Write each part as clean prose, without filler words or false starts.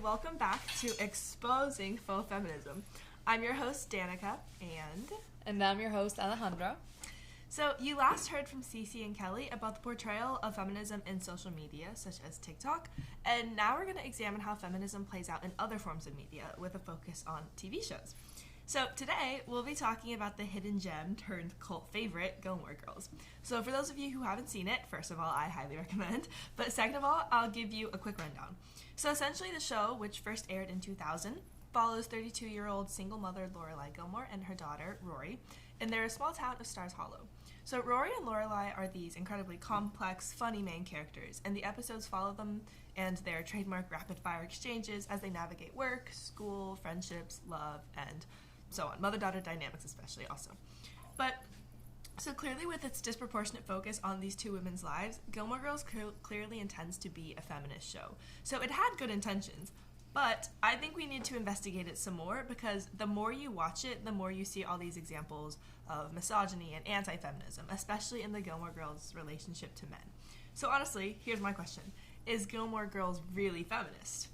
welcome back to Exposing Faux Feminism. I'm your host, Danika, And I'm your host, Alejandra. So you last heard from Cece and Kelly about the portrayal of feminism in social media, such as TikTok, and now we're going to examine how feminism plays out in other forms of media, with a focus on TV shows. So today, we'll be talking about the hidden gem turned cult favorite, Gilmore Girls. So for those of you who haven't seen it, first of all, I highly recommend, but second of all, I'll give you a quick rundown. So essentially the show, which first aired in 2000, follows 32-year-old single mother Lorelai Gilmore and her daughter, Rory, in their small town of Stars Hollow. So Rory and Lorelai are these incredibly complex, funny main characters, and the episodes follow them and their trademark rapid-fire exchanges as they navigate work, school, friendships, love, and so on. Mother-daughter dynamics especially also. But so clearly with its disproportionate focus on these two women's lives, Gilmore Girls clearly intends to be a feminist show. So it had good intentions, but I think we need to investigate it some more, because the more you watch it, the more you see all these examples of misogyny and anti-feminism, especially in the Gilmore Girls' relationship to men. So honestly, here's my question. Is Gilmore Girls really feminist?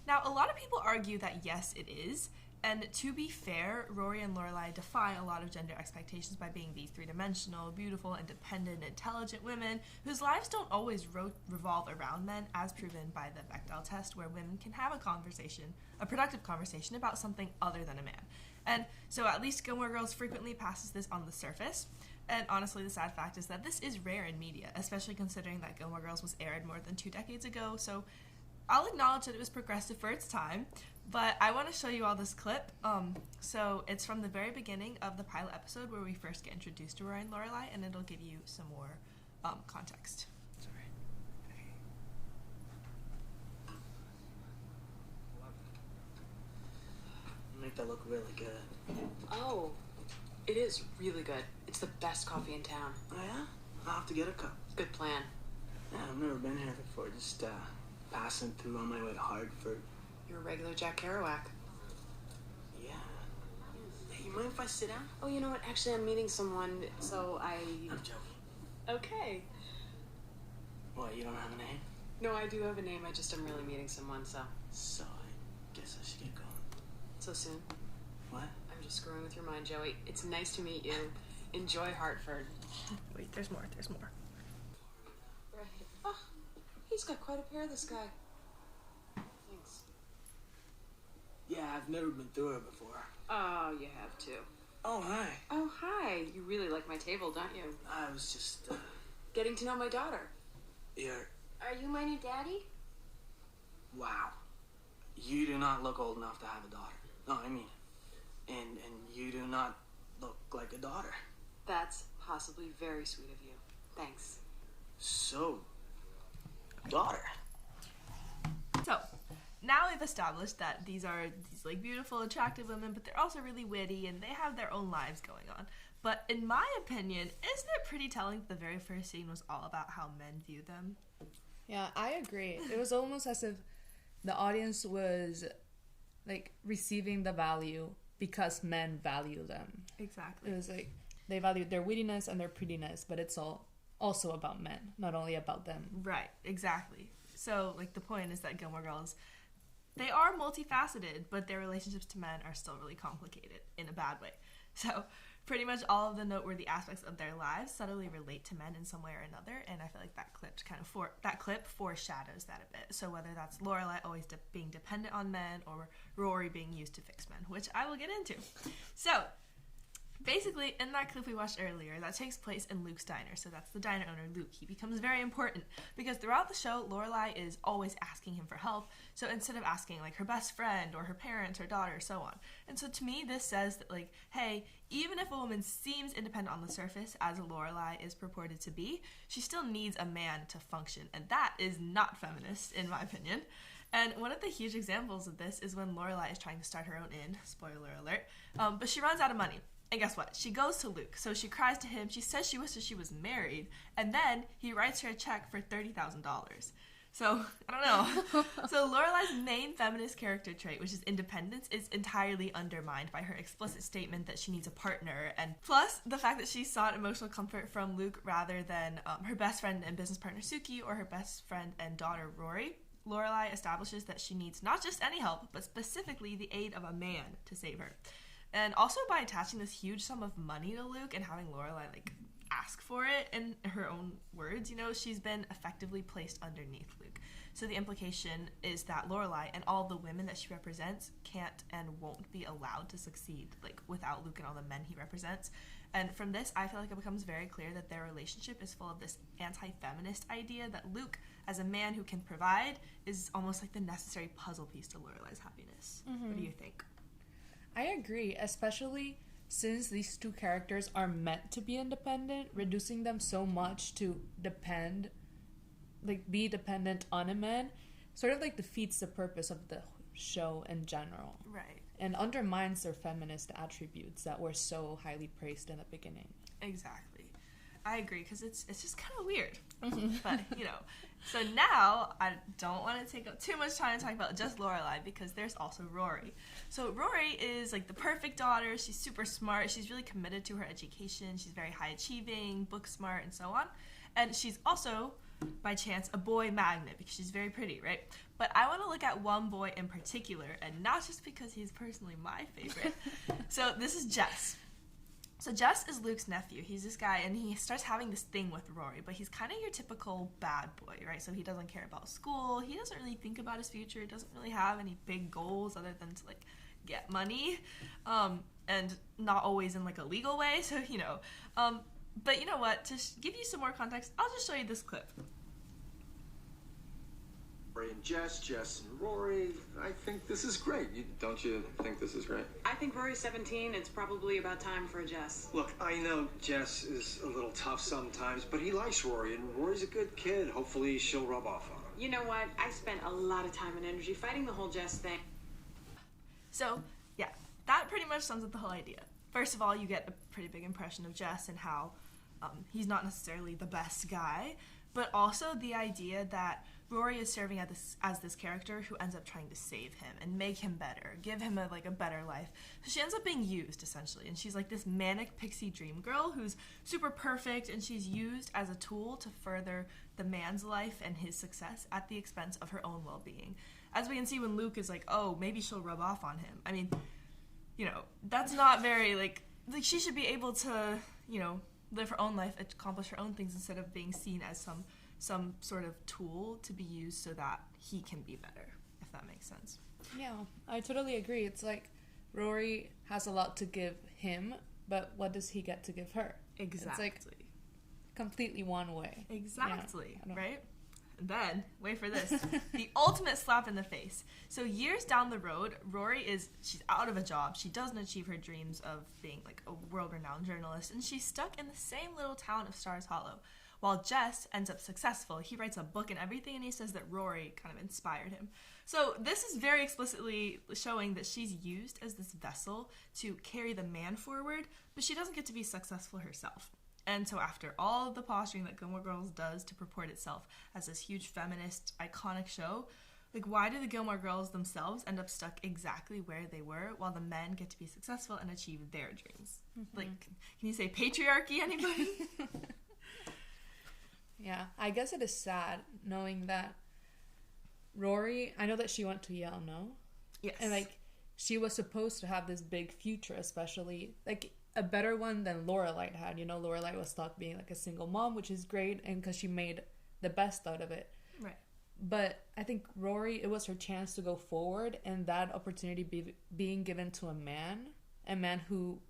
Now, a lot of people argue that yes, it is. And to be fair, Rory and Lorelai defy a lot of gender expectations by being these three-dimensional, beautiful, independent, intelligent women whose lives don't always revolve around men, as proven by the Bechdel test, where women can have a productive conversation about something other than a man. And so at least Gilmore Girls frequently passes this on the surface. And honestly, the sad fact is that this is rare in media, especially considering that Gilmore Girls was aired more than 2 decades ago. So I'll acknowledge that it was progressive for its time, but I want to show you all this clip. So it's from the very beginning of the pilot episode where we first get introduced to Rory and Lorelai, and it'll give you some more context. Sorry. Make that look really good. Oh, it is really good. It's the best coffee in town. Oh yeah? I'll have to get a cup. Good plan. Yeah, I've never been here before. Just passing through on my way to Hartford. You're a regular Jack Kerouac. Yeah. Hey, you mind if I sit down? Oh, you know what? Actually, I'm meeting someone, so I'm joking. Okay. What, you don't have a name? No, I do have a name. I just am really meeting someone, so. So, I guess I should get going. So soon? What? I'm just screwing with your mind, Joey. It's nice to meet you. Enjoy Hartford. Wait, there's more. Right. Oh, he's got quite a pair, this guy. Thanks. Yeah, I've never been through it before. Oh, you have to. Oh, hi. Oh, hi. You really like my table, don't you? I was just, Getting to know my daughter. You're... Are you my new daddy? Wow. You do not look old enough to have a daughter. No, I mean it. And you do not look like a daughter. That's possibly very sweet of you. Thanks. So, daughter. So, now we've established that these are these like beautiful, attractive women, but they're also really witty and they have their own lives going on. But in my opinion, isn't it pretty telling that the very first scene was all about how men view them? Yeah, I agree. It was almost as if the audience was like receiving the value because men value them. Exactly. It was like they value their wittiness and their prettiness, but it's all also about men, not only about them. Right, exactly. So, like, the point is that Gilmore Girls, they are multifaceted, but their relationships to men are still really complicated in a bad way. So, pretty much all of the noteworthy aspects of their lives subtly relate to men in some way or another, and I feel like that clip foreshadows that a bit. So whether that's Lorelai always being dependent on men, or Rory being used to fix men, which I will get into. So, basically, in that clip we watched earlier, that takes place in Luke's diner. So that's the diner owner, Luke. He becomes very important because throughout the show, Lorelai is always asking him for help. So instead of asking, like, her best friend or her parents or daughter, so on. And so to me, this says that, like, hey, even if a woman seems independent on the surface, as Lorelai is purported to be, she still needs a man to function. And that is not feminist, in my opinion. And one of the huge examples of this is when Lorelai is trying to start her own inn, spoiler alert, but she runs out of money. And guess what? She goes to Luke. So she cries to him. She says she wishes she was married. And then he writes her a check for $30,000. So, I don't know. So Lorelai's main feminist character trait, which is independence, is entirely undermined by her explicit statement that she needs a partner, and plus the fact that she sought emotional comfort from Luke rather than her best friend and business partner Suki or her best friend and daughter Rory. Lorelai establishes that she needs not just any help, but specifically the aid of a man to save her. And also by attaching this huge sum of money to Luke and having Lorelai, like, ask for it in her own words, you know, she's been effectively placed underneath Luke. So the implication is that Lorelai and all the women that she represents can't and won't be allowed to succeed, like, without Luke and all the men he represents. And from this, I feel like it becomes very clear that their relationship is full of this anti-feminist idea that Luke, as a man who can provide, is almost like the necessary puzzle piece to Lorelai's happiness. What do you think? I agree, especially since these two characters are meant to be independent. Reducing them so much to be dependent on a man sort of like defeats the purpose of the show in general. Right. And undermines their feminist attributes that were so highly praised in the beginning. Exactly. I agree, because it's just kind of weird. But, you know. So now, I don't want to take up too much time to talk about just Lorelai, because there's also Rory. So Rory is, like, the perfect daughter. She's super smart. She's really committed to her education. She's very high-achieving, book smart, and so on. And she's also, by chance, a boy magnet, because she's very pretty, right? But I want to look at one boy in particular, and not just because he's personally my favorite. So this is Jess. So Jess is Luke's nephew. He's this guy, and he starts having this thing with Rory, but he's kind of your typical bad boy, right? So he doesn't care about school. He doesn't really think about his future. He doesn't really have any big goals other than to, like, get money, and not always in, like, a legal way. So, you know, but you know what? To give you some more context, I'll just show you this clip. Rory and Jess and Rory. I think this is great. Don't you think this is great? I think Rory's 17. It's probably about time for a Jess. Look, I know Jess is a little tough sometimes, but he likes Rory, and Rory's a good kid. Hopefully she'll rub off on him. You know what? I spent a lot of time and energy fighting the whole Jess thing. So, yeah, that pretty much sums up the whole idea. First of all, you get a pretty big impression of Jess and how he's not necessarily the best guy, but also the idea that Rory is serving as this character who ends up trying to save him and make him better, give him a better life. So she ends up being used, essentially, and she's like this manic pixie dream girl who's super perfect, and she's used as a tool to further the man's life and his success at the expense of her own well-being. As we can see when Luke is like, oh, maybe she'll rub off on him. I mean, you know, that's not very, like she should be able to, you know, live her own life, accomplish her own things instead of being seen as some sort of tool to be used so that he can be better, if that makes sense. Yeah, I totally agree. It's like Rory has a lot to give him, but what does he get to give her? Exactly. It's like completely one way. Exactly, yeah, right? And then, wait for this, the ultimate slap in the face. So years down the road, she's out of a job. She doesn't achieve her dreams of being like a world-renowned journalist, and she's stuck in the same little town of Stars Hollow. While Jess ends up successful, he writes a book and everything, and he says that Rory kind of inspired him. So this is very explicitly showing that she's used as this vessel to carry the man forward, but she doesn't get to be successful herself. And so after all of the posturing that Gilmore Girls does to purport itself as this huge feminist, iconic show, like, why do the Gilmore Girls themselves end up stuck exactly where they were while the men get to be successful and achieve their dreams? Mm-hmm. Like, can you say patriarchy, anybody? Yeah, I guess it is sad knowing that Rory, I know that she went to Yale, no? Yes. And, like, she was supposed to have this big future, especially, like, a better one than Lorelai had. You know, Lorelai was stuck being, like, a single mom, which is great, and because she made the best out of it. Right. But I think Rory, it was her chance to go forward, and that opportunity being given to a man who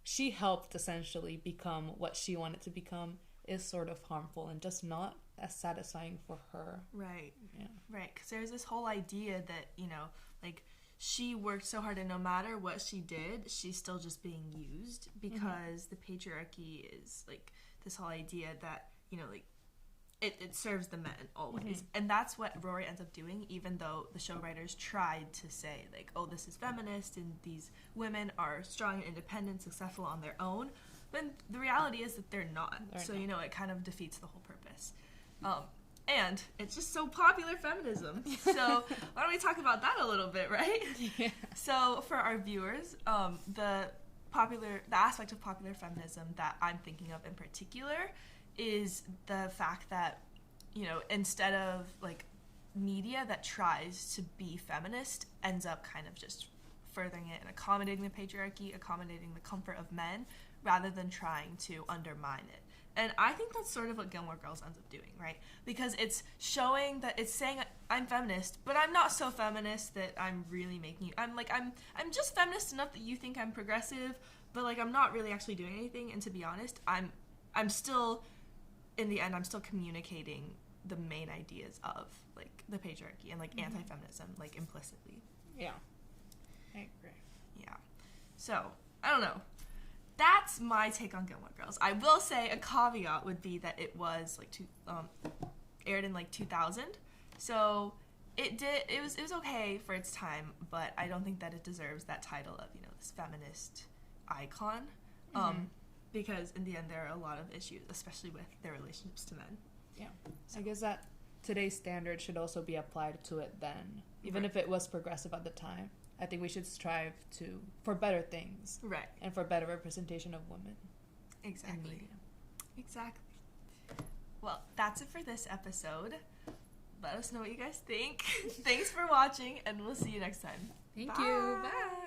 she helped essentially become what she wanted to become, is sort of harmful and just not as satisfying for her. Right. Yeah. Right. Because there's this whole idea that, you know, like, she worked so hard and no matter what she did, she's still just being used because the patriarchy is, like, this whole idea that, you know, like, it serves the men always. And that's what Rory ends up doing, even though the show writers tried to say, like, oh, this is feminist and these women are strong and independent, successful on their own. But the reality is that they're not. So, you know, it kind of defeats the whole purpose. And it's just so popular feminism. So why don't we talk about that a little bit, right? Yeah. So for our viewers, the aspect of popular feminism that I'm thinking of in particular is the fact that, you know, instead of, like, media that tries to be feminist ends up kind of just furthering it and accommodating the patriarchy, accommodating the comfort of men, rather than trying to undermine it. And I think that's sort of what Gilmore Girls ends up doing, right? Because it's showing that it's saying I'm feminist, but I'm not so feminist that I'm really making you. I'm just feminist enough that you think I'm progressive, but like I'm not really actually doing anything. And to be honest, I'm still, in the end, I'm still communicating the main ideas of like the patriarchy and like anti-feminism, like implicitly. Yeah, I agree. Yeah. So I don't know. That's my take on Gilmore Girls. I will say a caveat would be that it was like aired in like 2000, so it was okay for its time, but I don't think that it deserves that title of, you know, this feminist icon, because in the end there are a lot of issues, especially with their relationships to men. Yeah, so. I guess that today's standard should also be applied to it then, even if it was progressive at the time. I think we should strive for better things. Right. And for better representation of women. Exactly. In media. Exactly. Well, that's it for this episode. Let us know what you guys think. Thanks for watching, and we'll see you next time. Thank you. Bye.